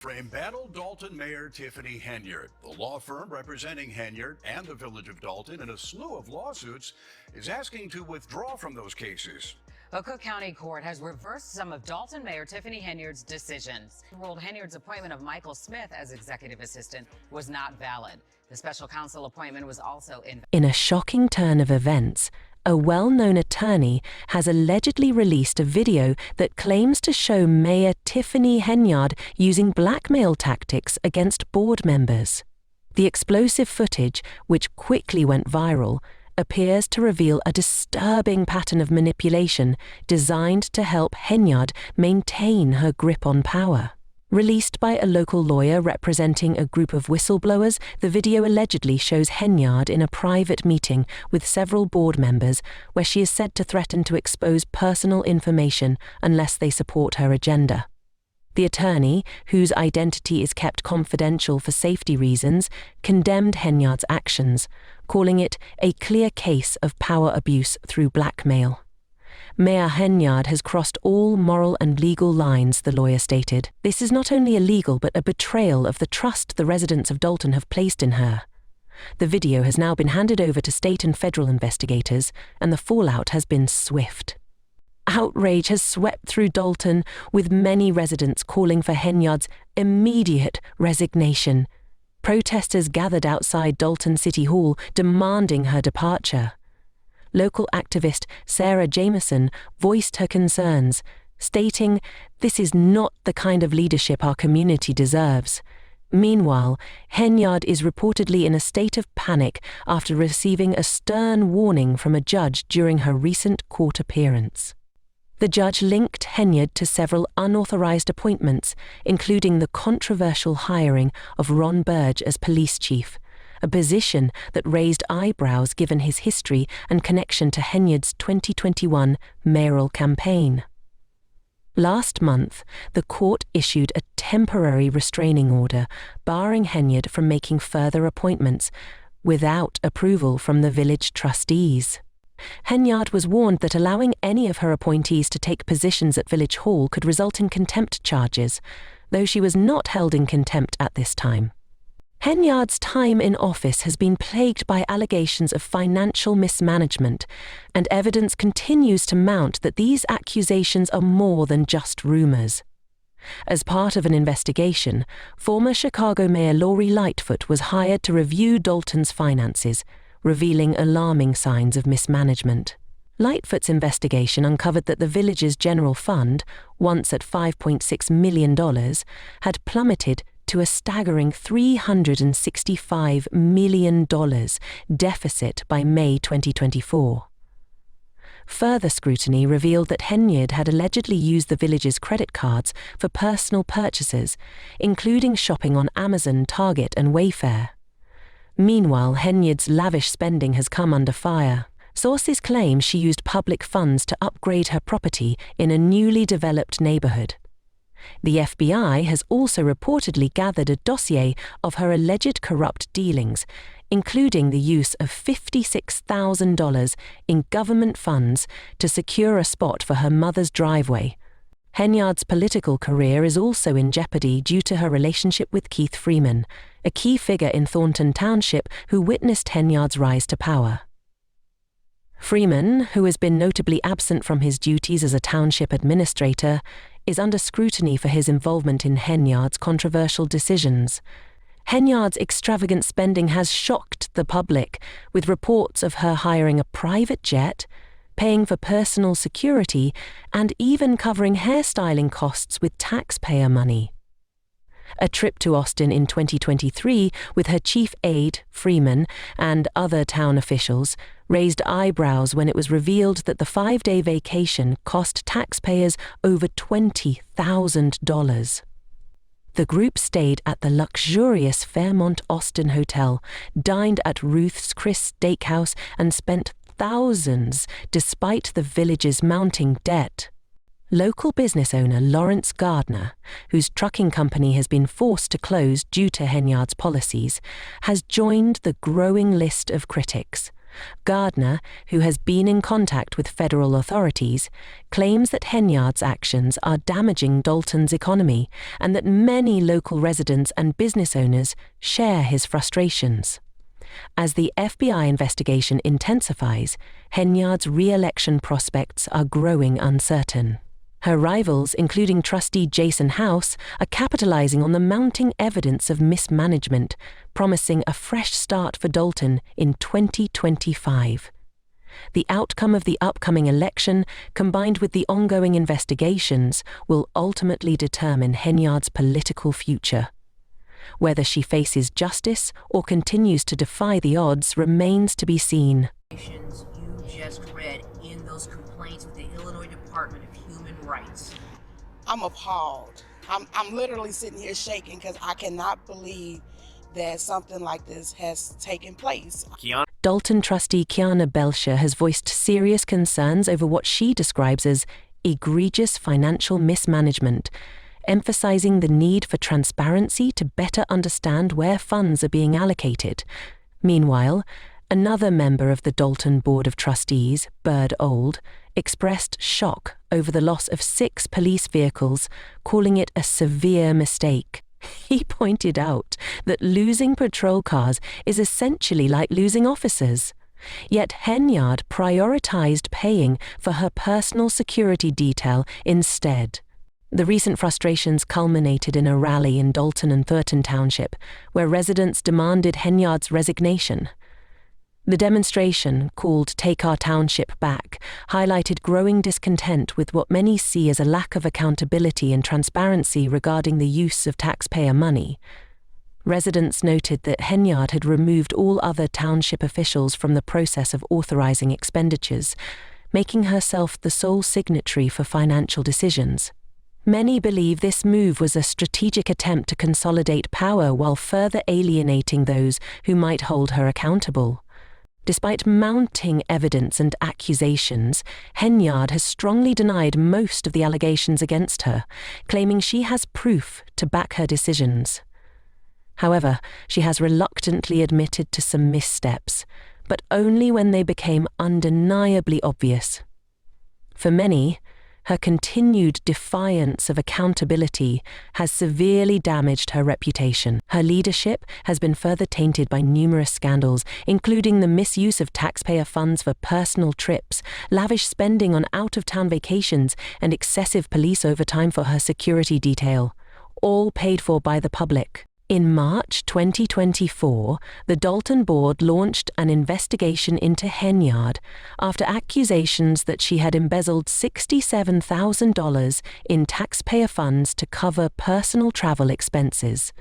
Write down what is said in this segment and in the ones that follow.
Frame battle Dalton Mayor Tiffany Henyard. The law firm representing Henyard and the village of Dalton in a slew of lawsuits is asking to withdraw from those cases. A Cook County court has reversed some of Dalton Mayor Tiffany Henyard's decisions. Ruled Henyard's appointment of Michael Smith as executive assistant was not valid. The special counsel appointment was also invalid. In a shocking turn of events, a well-known attorney has allegedly released a video that claims to show Mayor Tiffany Henyard using blackmail tactics against board members. The explosive footage, which quickly went viral, appears to reveal a disturbing pattern of manipulation designed to help Henyard maintain her grip on power. Released by a local lawyer representing a group of whistleblowers, the video allegedly shows Henyard in a private meeting with several board members where she is said to threaten to expose personal information unless they support her agenda. The attorney, whose identity is kept confidential for safety reasons, condemned Henyard's actions, calling it a clear case of power abuse through blackmail. Mayor Henyard has crossed all moral and legal lines, the lawyer stated. This is not only illegal but a betrayal of the trust the residents of Dalton have placed in her. The video has now been handed over to state and federal investigators, and the fallout has been swift. Outrage has swept through Dalton, with many residents calling for Henyard's immediate resignation. Protesters gathered outside Dalton City Hall demanding her departure. Local activist Sarah Jameson voiced her concerns, stating, "This is not the kind of leadership our community deserves." Meanwhile, Henyard is reportedly in a state of panic after receiving a stern warning from a judge during her recent court appearance. The judge linked Henyard to several unauthorized appointments, including the controversial hiring of Ron Burge as police chief, a position that raised eyebrows given his history and connection to Henyard's 2021 mayoral campaign. Last month, the court issued a temporary restraining order barring Henyard from making further appointments without approval from the village trustees. Henyard was warned that allowing any of her appointees to take positions at Village Hall could result in contempt charges, though she was not held in contempt at this time. Henyard's time in office has been plagued by allegations of financial mismanagement, and evidence continues to mount that these accusations are more than just rumors. As part of an investigation, former Chicago Mayor Lori Lightfoot was hired to review Dalton's finances, revealing alarming signs of mismanagement. Lightfoot's investigation uncovered that the village's general fund, once at $5.6 million, had plummeted to a staggering $365 million deficit by May 2024. Further scrutiny revealed that Henyard had allegedly used the village's credit cards for personal purchases, including shopping on Amazon, Target, and Wayfair. Meanwhile, Henyard's lavish spending has come under fire. Sources claim she used public funds to upgrade her property in a newly developed neighborhood. The FBI has also reportedly gathered a dossier of her alleged corrupt dealings, including the use of $56,000 in government funds to secure a spot for her mother's driveway. Henyard's political career is also in jeopardy due to her relationship with Keith Freeman, a key figure in Thornton Township who witnessed Henyard's rise to power. Freeman, who has been notably absent from his duties as a township administrator, is under scrutiny for his involvement in Henyard's controversial decisions. Henyard's extravagant spending has shocked the public, with reports of her hiring a private jet, paying for personal security, and even covering hairstyling costs with taxpayer money. A trip to Austin in 2023 with her chief aide, Freeman, and other town officials raised eyebrows when it was revealed that the 5-day vacation cost taxpayers over $20,000. The group stayed at the luxurious Fairmont Austin Hotel, dined at Ruth's Chris Steakhouse, and spent thousands despite the village's mounting debt. Local business owner Lawrence Gardner, whose trucking company has been forced to close due to Henyard's policies, has joined the growing list of critics. Gardner, who has been in contact with federal authorities, claims that Henyard's actions are damaging Dalton's economy and that many local residents and business owners share his frustrations. As the FBI investigation intensifies, Henyard's re-election prospects are growing uncertain. Her rivals, including trustee Jason House, are capitalizing on the mounting evidence of mismanagement, promising a fresh start for Dalton in 2025. The outcome of the upcoming election, combined with the ongoing investigations, will ultimately determine Henyard's political future. Whether she faces justice or continues to defy the odds remains to be seen. You just read in those complaints with the Illinois Department of Human Rights. I'm appalled. I'm literally sitting here shaking because I cannot believe that something like this has taken place. Dalton trustee Kiana Belcher has voiced serious concerns over what she describes as egregious financial mismanagement, emphasizing the need for transparency to better understand where funds are being allocated. Meanwhile, another member of the Dalton Board of Trustees, Bird Old, expressed shock over the loss of 6 police vehicles, calling it a severe mistake. He pointed out that losing patrol cars is essentially like losing officers. Yet Henyard prioritized paying for her personal security detail instead. The recent frustrations culminated in a rally in Dalton and Thornton Township, where residents demanded Henyard's resignation. The demonstration, called Take Our Township Back, highlighted growing discontent with what many see as a lack of accountability and transparency regarding the use of taxpayer money. Residents noted that Henyard had removed all other township officials from the process of authorizing expenditures, making herself the sole signatory for financial decisions. Many believe this move was a strategic attempt to consolidate power while further alienating those who might hold her accountable. Despite mounting evidence and accusations, Henyard has strongly denied most of the allegations against her, claiming she has proof to back her decisions. However, she has reluctantly admitted to some missteps, but only when they became undeniably obvious. For many, her continued defiance of accountability has severely damaged her reputation. Her leadership has been further tainted by numerous scandals, including the misuse of taxpayer funds for personal trips, lavish spending on out-of-town vacations, and excessive police overtime for her security detail, all paid for by the public. In March 2024, the Dalton Board launched an investigation into Henyard after accusations that she had embezzled $67,000 in taxpayer funds to cover personal travel expenses.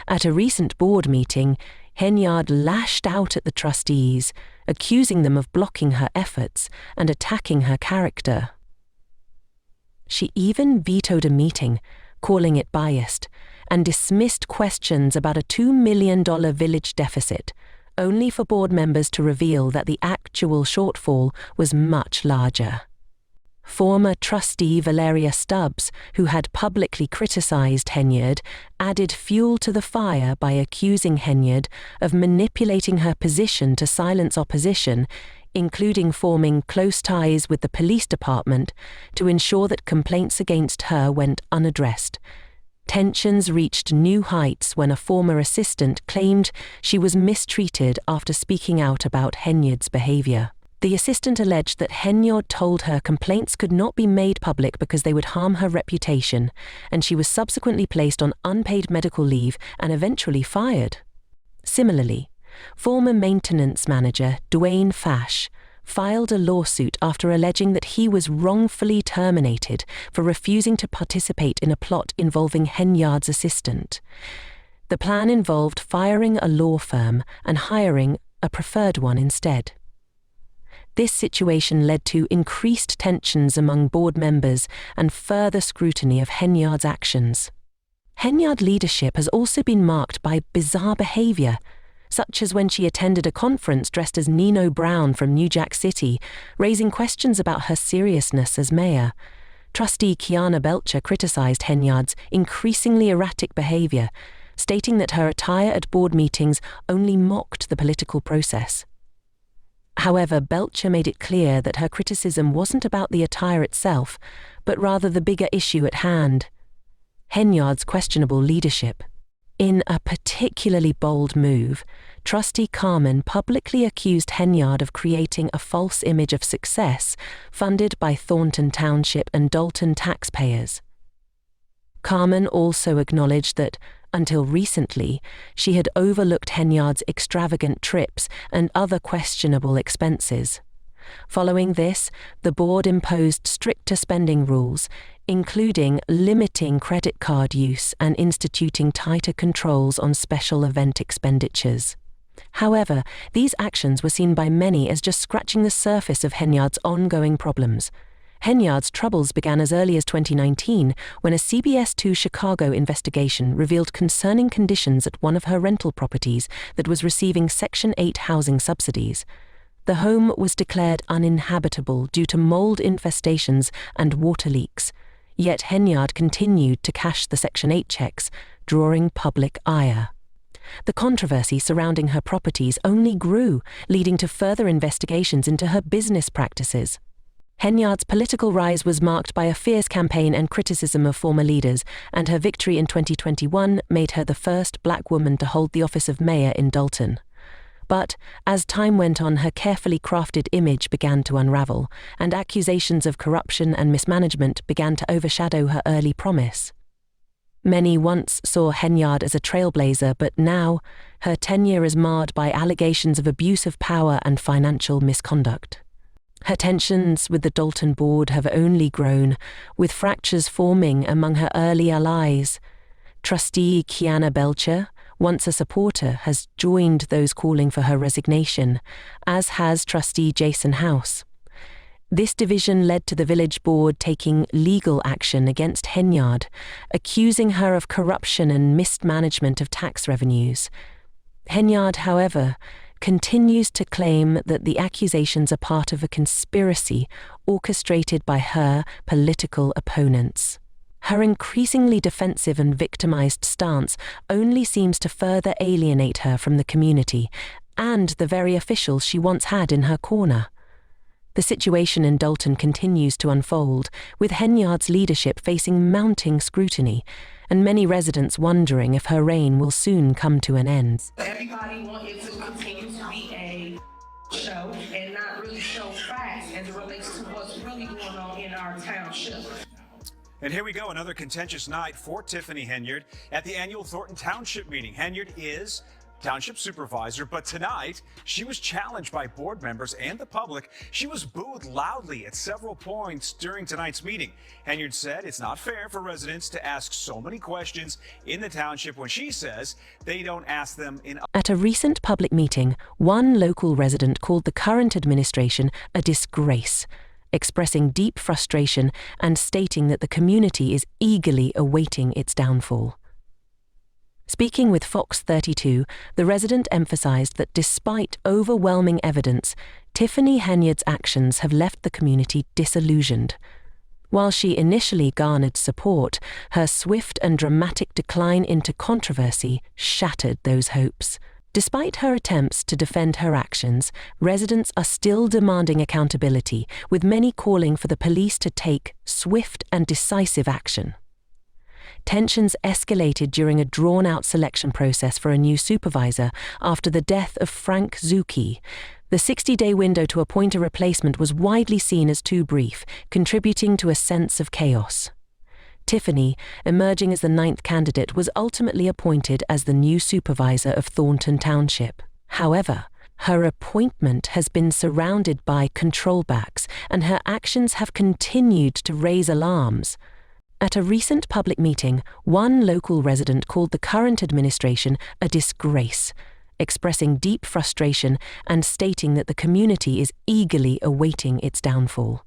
At a recent board meeting, Henyard lashed out at the trustees, accusing them of blocking her efforts and attacking her character. She even vetoed a meeting, calling it biased, and dismissed questions about a $2 million village deficit, only for board members to reveal that the actual shortfall was much larger. Former trustee Valeria Stubbs, who had publicly criticized Henyard, added fuel to the fire by accusing Henyard of manipulating her position to silence opposition, including forming close ties with the police department to ensure that complaints against her went unaddressed. Tensions reached new heights when a former assistant claimed she was mistreated after speaking out about Henyard's behavior. The assistant alleged that Henyard told her complaints could not be made public because they would harm her reputation, and she was subsequently placed on unpaid medical leave and eventually fired. Similarly, former maintenance manager Dwayne Fash filed a lawsuit after alleging that he was wrongfully terminated for refusing to participate in a plot involving Henyard's assistant. The plan involved firing a law firm and hiring a preferred one instead. This situation led to increased tensions among board members and further scrutiny of Henyard's actions. Henyard leadership has also been marked by bizarre behavior, such as when she attended a conference dressed as Nino Brown from New Jack City, raising questions about her seriousness as mayor. Trustee Kiana Belcher criticized Henyard's increasingly erratic behavior, stating that her attire at board meetings only mocked the political process. However, Belcher made it clear that her criticism wasn't about the attire itself, but rather the bigger issue at hand: Henyard's questionable leadership. In a particularly bold move, Trustee Carmen publicly accused Henyard of creating a false image of success funded by Thornton Township and Dalton taxpayers. Carmen also acknowledged that, until recently, she had overlooked Henyard's extravagant trips and other questionable expenses. Following this, the board imposed stricter spending rules, including limiting credit card use and instituting tighter controls on special event expenditures. However, these actions were seen by many as just scratching the surface of Henyard's ongoing problems. Henyard's troubles began as early as 2019, when a CBS 2 Chicago investigation revealed concerning conditions at one of her rental properties that was receiving Section 8 housing subsidies. The home was declared uninhabitable due to mold infestations and water leaks, yet Henyard continued to cash the Section 8 checks, drawing public ire. The controversy surrounding her properties only grew, leading to further investigations into her business practices. Henyard's political rise was marked by a fierce campaign and criticism of former leaders, and her victory in 2021 made her the first black woman to hold the office of mayor in Dalton. But as time went on, her carefully crafted image began to unravel, and accusations of corruption and mismanagement began to overshadow her early promise. Many once saw Henyard as a trailblazer, but now her tenure is marred by allegations of abuse of power and financial misconduct. Her tensions with the Dalton board have only grown, with fractures forming among her early allies. Trustee Kiana Belcher, once a supporter, has joined those calling for her resignation, as has Trustee Jason House. This division led to the village board taking legal action against Henyard, accusing her of corruption and mismanagement of tax revenues. Henyard, however, continues to claim that the accusations are part of a conspiracy orchestrated by her political opponents. Her increasingly defensive and victimized stance only seems to further alienate her from the community and the very officials she once had in her corner. The situation in Dalton continues to unfold, with Henyard's leadership facing mounting scrutiny, and many residents wondering if her reign will soon come to an end. Everybody wants it to continue to be a show and not really show facts as it relates to what's really going on in our township. And here we go, another contentious night for Tiffany Henyard at the annual Thornton Township meeting. Henyard is Township supervisor, but tonight she was challenged by board members and the public. She was booed loudly at several points during tonight's meeting. Henyard said it's not fair for residents to ask so many questions in the township when she says they don't ask them in. At a recent public meeting, one local resident called the current administration a disgrace, expressing deep frustration and stating that the community is eagerly awaiting its downfall. Speaking with Fox 32, the resident emphasized that despite overwhelming evidence, Tiffany Henyard's actions have left the community disillusioned. While she initially garnered support, her swift and dramatic decline into controversy shattered those hopes. Despite her attempts to defend her actions, residents are still demanding accountability, with many calling for the police to take swift and decisive action. Tensions escalated during a drawn-out selection process for a new supervisor after the death of Frank Zucchi. The 60-day window to appoint a replacement was widely seen as too brief, contributing to a sense of chaos. Tiffany, emerging as the 9th candidate, was ultimately appointed as the new supervisor of Thornton Township. However, her appointment has been surrounded by controlbacks, and her actions have continued to raise alarms. At a recent public meeting, one local resident called the current administration a disgrace, expressing deep frustration and stating that the community is eagerly awaiting its downfall.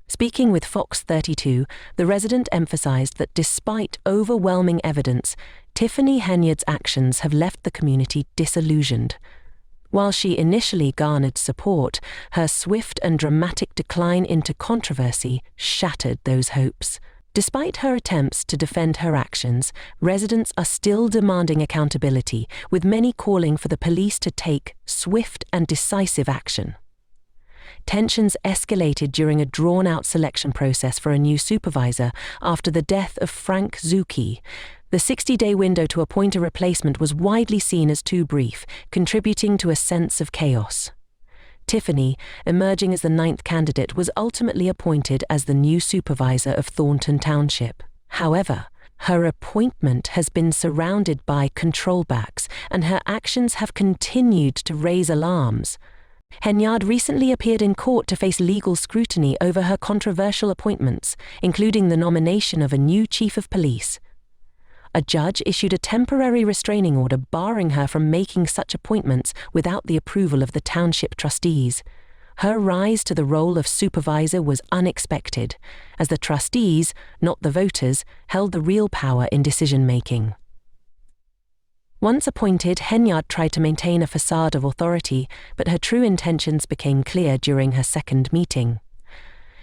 Speaking with Fox 32, the resident emphasized that despite overwhelming evidence, Tiffany Henyard's actions have left the community disillusioned. While she initially garnered support, her swift and dramatic decline into controversy shattered those hopes. Despite her attempts to defend her actions, residents are still demanding accountability, with many calling for the police to take swift and decisive action. Tensions escalated during a drawn-out selection process for a new supervisor after the death of Frank Zucchi. The 60-day window to appoint a replacement was widely seen as too brief, contributing to a sense of chaos. Tiffany, emerging as the 9th candidate, was ultimately appointed as the new supervisor of Thornton Township. However, her appointment has been surrounded by controlbacks, and her actions have continued to raise alarms. Henyard recently appeared in court to face legal scrutiny over her controversial appointments, including the nomination of a new chief of police. A judge issued a temporary restraining order barring her from making such appointments without the approval of the township trustees. Her rise to the role of supervisor was unexpected, as the trustees, not the voters, held the real power in decision-making. Once appointed, Henyard tried to maintain a facade of authority, but her true intentions became clear during her second meeting.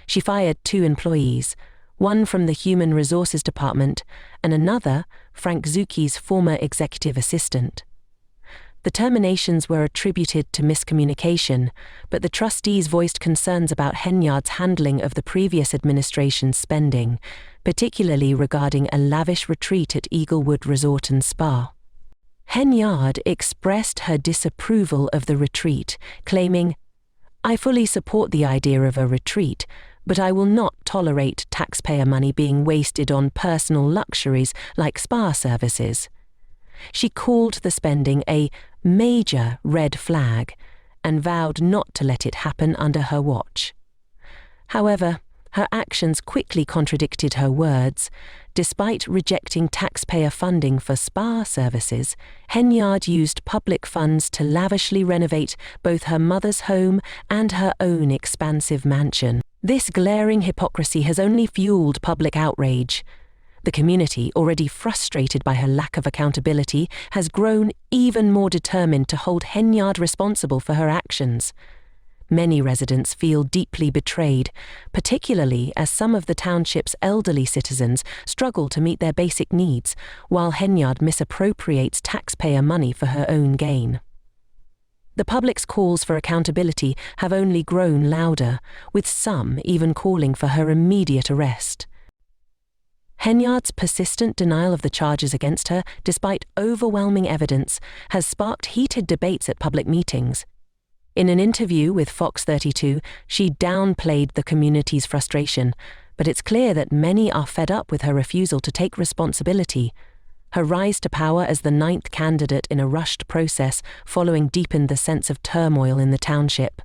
She fired 2 employees, one from the Human Resources Department and another, Frank Zucchi's former executive assistant. The terminations were attributed to miscommunication, but the trustees voiced concerns about Henyard's handling of the previous administration's spending, particularly regarding a lavish retreat at Eaglewood Resort and Spa. Henyard expressed her disapproval of the retreat, claiming, "I fully support the idea of a retreat, but I will not tolerate taxpayer money being wasted on personal luxuries like spa services." She called the spending a major red flag and vowed not to let it happen under her watch. However, her actions quickly contradicted her words. Despite rejecting taxpayer funding for spa services, Henyard used public funds to lavishly renovate both her mother's home and her own expansive mansion. This glaring hypocrisy has only fueled public outrage. The community, already frustrated by her lack of accountability, has grown even more determined to hold Henyard responsible for her actions. Many residents feel deeply betrayed, particularly as some of the township's elderly citizens struggle to meet their basic needs, while Henyard misappropriates taxpayer money for her own gain. The public's calls for accountability have only grown louder, with some even calling for her immediate arrest. Henyard's persistent denial of the charges against her, despite overwhelming evidence, has sparked heated debates at public meetings. In an interview with Fox 32, she downplayed the community's frustration, but it's clear that many are fed up with her refusal to take responsibility. Her rise to power as the 9th candidate in a rushed process following deepened the sense of turmoil in the township.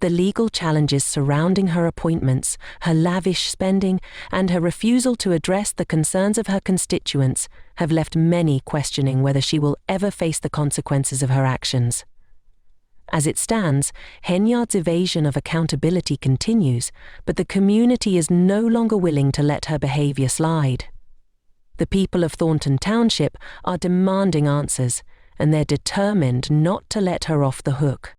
The legal challenges surrounding her appointments, her lavish spending, and her refusal to address the concerns of her constituents have left many questioning whether she will ever face the consequences of her actions. As it stands, Henyard's evasion of accountability continues, but the community is no longer willing to let her behavior slide. The people of Thornton Township are demanding answers, and they're determined not to let her off the hook.